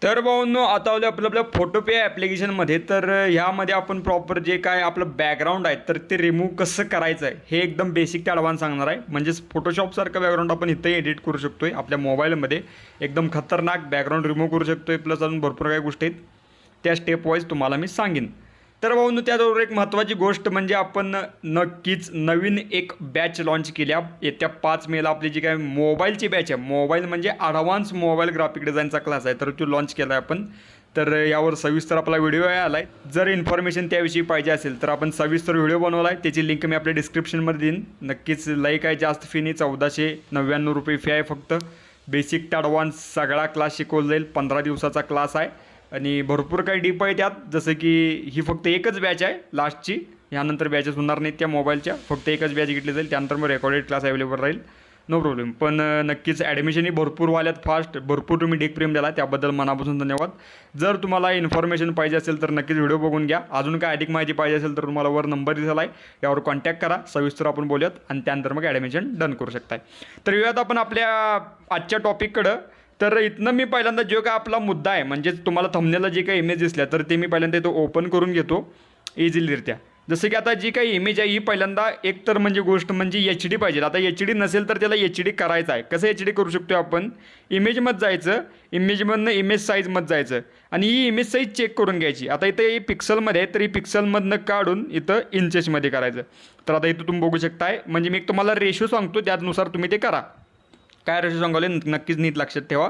तर भाऊंनो आता आपल्या फोटोपे ॲप्लिकेशनमध्ये तर ह्यामध्ये आपण प्रॉपर जे काय आपलं बॅकग्राऊंड आहे तर ते रिमूव्ह कसं करायचं आहे हे एकदम बेसिक ते ॲडव्हान्स सांगणार आहे. म्हणजेच फोटोशॉपसारखं बॅकग्राऊंड आपण इथंही एडिट करू शकतो आहे आपल्या मोबाईलमध्ये. एकदम खतरनाक बॅकग्राऊंड रिमूव्ह करू शकतो आहे. प्लस अजून भरपूर काही गोष्टी आहेत त्या स्टेप वाईज तुम्हाला मी सांगेन. तर भाऊंनो त्याचबरोबर एक महत्त्वाची गोष्ट म्हणजे आपण नक्कीच नवीन एक बॅच लॉन्च केल्या येत्या 5 मेला. आपली जी काय मोबाईलची बॅच आहे, मोबाईल म्हणजे ॲडव्हान्स मोबाईल ग्राफिक डिझाईनचा क्लास आहे, तर तो लॉन्च केला आहे आपण. तर यावर सविस्तर आपला व्हिडिओ आला आहे. जर इन्फॉर्मेशन त्याविषयी पाहिजे असेल तर आपण सविस्तर व्हिडिओ बनवला आहे, त्याची लिंक मी आपल्या डिस्क्रिप्शनमध्ये देईन. नक्कीच लाईक आहे, जास्त फी नाही, 1499 रुपये फी आहे फक्त. बेसिक ते ॲडव्हान्स सगळा क्लास शिकवला जाईल. 15 दिवसाचा क्लास आहे आणि भरपूर काही डीप आहे त्यात. जसं की ही फक्त एकच बॅच आहे लास्टची, यानंतर बॅचेस होणार नाहीत त्या मोबाईलच्या. फक्त एकच बॅच घेतली जाईल, त्यानंतर मग रेकॉर्डेड क्लास अवेलेबल राहील, नो प्रॉब्लेम. पण नक्कीच ॲडमिशनही भरपूर व्हाल्यात फास्ट. भरपूर तुम्ही ढीक प्रेम द्याला, त्याबद्दल मनापासून धन्यवाद. जर तुम्हाला इन्फॉर्मेशन पाहिजे असेल तर नक्कीच व्हिडिओ बघून घ्या. अजून काय अधिक माहिती पाहिजे असेल तर तुम्हाला वर नंबर दिसला आहे, यावर कॉन्टॅक्ट करा, सविस्तर आपण बोलूयात आणि त्यानंतर मग ॲडमिशन डन करू शकताय. तर येऊयात आपण आपल्या आजच्या टॉपिककडं. तर इथनं मी पहिल्यांदा जो काय आपला मुद्दा आहे, म्हणजेच तुम्हाला थंबनेलला जे काही इमेज दिसल्या तर ते मी पहिल्यांदा इथं ओपन करून घेतो इझिलीरित्या. जसं की आता जी काही इमेज आहे ही पहिल्यांदा एक तर म्हणजे गोष्ट म्हणजे HD पाहिजे. आता HD नसेल तर त्याला HD करायचं आहे. कसं HD करू शकतो आपण, इमेजमध्ये जायचं, इमेजमधनं इमेज साईजमध्ये जायचं आणि ही इमेज साईज चेक करून घ्यायची. आता इथं ही पिक्सलमध्ये आहे तर ही पिक्सलमधनं काढून इथं इंचेसमध्ये करायचं. तर आता इथं तुम्ही बघू शकताय, म्हणजे मी तुम्हाला रेशो सांगतो, त्यानुसार तुम्ही ते करा. काय रेशो सांगवले नक्कीच नीट लक्षात ठेवा.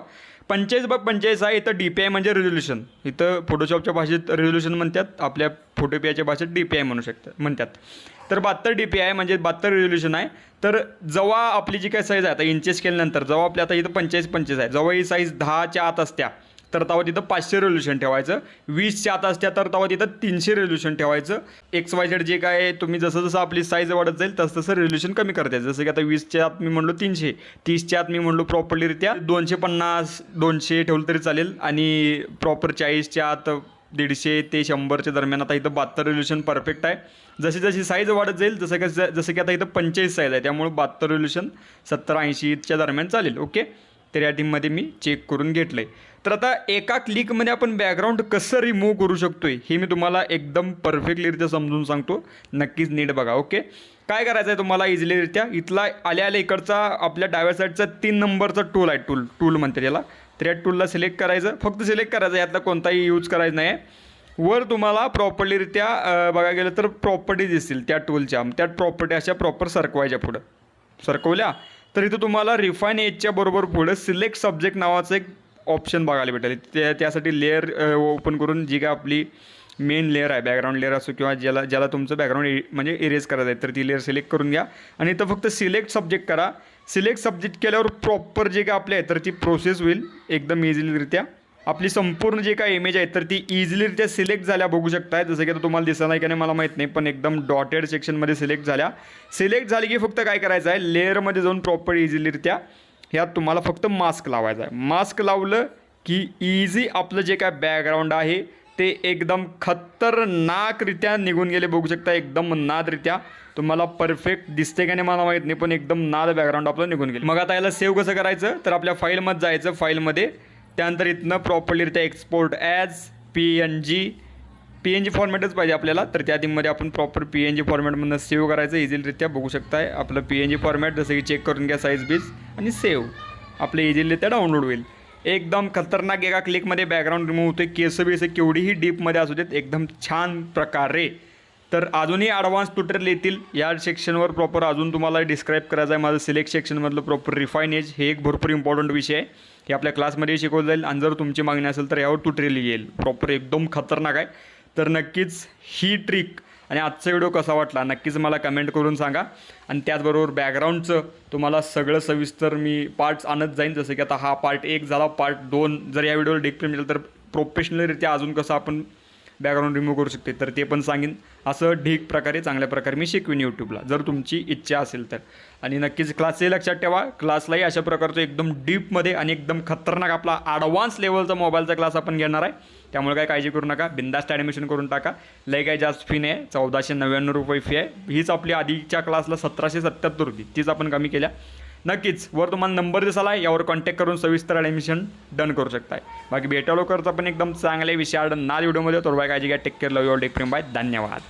45x45 आहे. इथं DPI म्हणजे रिझोल्युशन. इथं फोटोशॉपच्या भाषेत रिझोल्युशन म्हणतात, आपल्या फोटोपीआयच्या भाषेत DPI म्हणतात. तर 72 DPI म्हणजे 72 रिझोल्युशन आहे. तर जेव्हा आपली जी काय साईज आहे, आता इंचेस केल्यानंतर जेव्हा आपल्या आता इथं 45x45 आहे, जेव्हा ही साईज 10च्या आत असत्या तर तेव्हा तिथं 500 रेझोल्युशन ठेवायचं. 20च्या आत असत्या तर तेव्हा तिथं 300 रेझोल्युशन ठेवायचं. XYZ जे काय तुम्ही जसं जसं आपली साईज वाढत जाईल तसं तसं रेझोल्युशन कमी करता येईल. जसं की आता 20च्या आत मी म्हणलो 300, 30च्या आत मी म्हणलो प्रॉपरलीरित्या 250 200 ठेवलं तरी चालेल आणि प्रॉपर 40च्या आत 150 ते 100च्या दरम्यान. आता इथं 72 रेझोल्युशन परफेक्ट आहे. जशी जशी साईज वाढत जाईल जसं की आता इथं 45 साईज आहे, त्यामुळे 72 रेझोल्युशन 70-80च्या दरम्यान चालेल. ओके, तर या टीममध्ये मी चेक करून घेतलं आहे. तर आता एका क्लिकमध्ये आपण बॅकग्राऊंड कसं रिमूव्ह करू शकतो हे मी तुम्हाला एकदम परफेक्टलीरित्या समजून सांगतो. नक्कीच नीट बघा. ओके, काय करायचं आहे तुम्हाला इझिलीरित्या, इथला आल्या इकडचा आपल्या डाव्या साईडचा 3 नंबरचा टूल आहे, टूल म्हणते त्याला. तर या टूलला सिलेक्ट करायचं, फक्त सिलेक्ट करायचं, यातला कोणताही यूज करायचं नाही आहे. वर तुम्हाला प्रॉपरलीरित्या बघायला गेलं तर प्रॉपर्टी दिसतील त्या टूलच्या. त्या प्रॉपर्टी अशा प्रॉपर सरकवायच्या. पुढं सरकवल्या तर इथं तुम्हाला रिफाईन एजच्या बरोबर पुढं सिलेक्ट सब्जेक्ट नावाचं एक ऑप्शन बघायला भेटेल. त्यासाठी लेअर ओपन करून जी काय आपली मेन लेअर आहे, बॅकग्राऊंड लेअर असो किंवा ज्याला तुमचं बॅकग्राऊंड म्हणजे इरेज करायचं आहे, तर ती लेअर सिलेक्ट करून घ्या आणि इथं फक्त सिलेक्ट सब्जेक्ट करा. सिलेक्ट सब्जेक्ट केल्यावर प्रॉपर जे काय आपले आहे तर ती प्रोसेस होईल एकदम इझिलीरित्या. आपली संपूर्ण जे काय इमेज आहे तर ती इझिलीरित्या सिलेक्ट झाल्या बघू शकताय. जसं की आता तुम्हाला दिसत नाही का नाही मला माहीत नाही, पण एकदम डॉटेड सेक्शनमध्ये सिलेक्ट झाल्या. सिलेक्ट झाली की फक्त काय करायचं आहे, लेअरमध्ये जाऊन प्रॉपर इझिलीरित्या ह्यात तुम्हाला फक्त मास्क लावायचा आहे. मास्क लावलं की इझी आपलं जे काय बॅकग्राऊंड आहे ते एकदम खतरनाकरित्या निघून गेले बघू शकता. एकदम नादरित्या तुम्हाला परफेक्ट दिसते का नाही मला माहीत नाही, पण एकदम नाद बॅकग्राऊंड आपलं निघून गेलं. मग आता याला सेव्ह कसं करायचं, तर आपल्या फाईलमध्ये जायचं, फाईलमध्ये त्यानंतर इथनं प्रॉपरलीरित्या एक्सपोर्ट ॲज PNG फॉर्मॅटच पाहिजे आपल्याला. तर त्या टीममध्ये आपण प्रॉपर PNG फॉर्मॅटमधून सेव्ह करायचं इझिलीरित्या बघू शकताय. आपलं PNG फॉर्मॅट जसं की चेक करून घ्या साईज बीज आणि सेव्ह, आपलं इझिलीरित्या डाउनलोड होईल. एकदम खतरनाक एका क्लिकमध्ये बॅकग्राऊंड रिमूव्ह होते. केस बेस केवढीही डीपमध्ये असू देत एकदम छान प्रकारे. तर अजूनही ॲडव्हान्स ट्युटोरियल येतील या सेक्शनवर. प्रॉपर अजून तुम्हाला डिस्क्राईब करायचं आहे माझं सिलेक्ट सेक्शनमधलं प्रॉपर रिफाईन एज. हे एक भरपूर इम्पॉर्टंट विषय आहे, हे आपल्या क्लासमध्ये शिकवलं जाईल आणि जर तुमची मागणी असेल तर यावर ट्युटोरियल येईल प्रॉपर एकदम खतरनाक आहे. तर नक्कीच ही ट्रिक आणि आजचा व्हिडिओ कसा वाटला नक्कीच मला कमेंट करून सांगा. आणि त्याचबरोबर बॅकग्राऊंडचं तुम्हाला सगळं सविस्तर मी पार्ट्स आणत जाईन. जसं की आता हा पार्ट 1 झाला, पार्ट 2 जर या व्हिडिओला डिक्लेअर मिळेल तर प्रोफेशनलरित्या अजून कसं आपण बॅकग्राऊंड रिमूव्ह करू शकते तर ते पण सांगेन. असं ढीक प्रकारे चांगल्या प्रकारे मी शिकवीन यूट्यूबला जर तुमची इच्छा असेल तर. आणि नक्कीच क्लासही लक्षात ठेवा, क्लासलाही अशा प्रकारचं एकदम डीपमध्ये आणि एकदम खतरनाक आपला ॲडव्हान्स लेवलचा मोबाईलचा क्लास आपण घेणार आहे. त्यामुळे काय काळजी करू नका, बिंदास्त ॲडमिशन करून टाका. लय काय जास्त फी नाही, 1499 रुपये फी आहे. हीच आपली आधीच्या क्लासला 1777 होती, तीच आपण कमी केल्या. नक्कीच वर तुम्हाला नंबर दिसाला यावर कॉन्टॅक्ट करून सविस्तर ॲडमिशन डन करू शकताय. बाकी भेटा लवकरचा पण एकदम चांगले विषय नाल व्हिडिओमध्ये. तर बाय काळजी घ्या. Take care. Love you all. Take प्रेम बाय. धन्यवाद.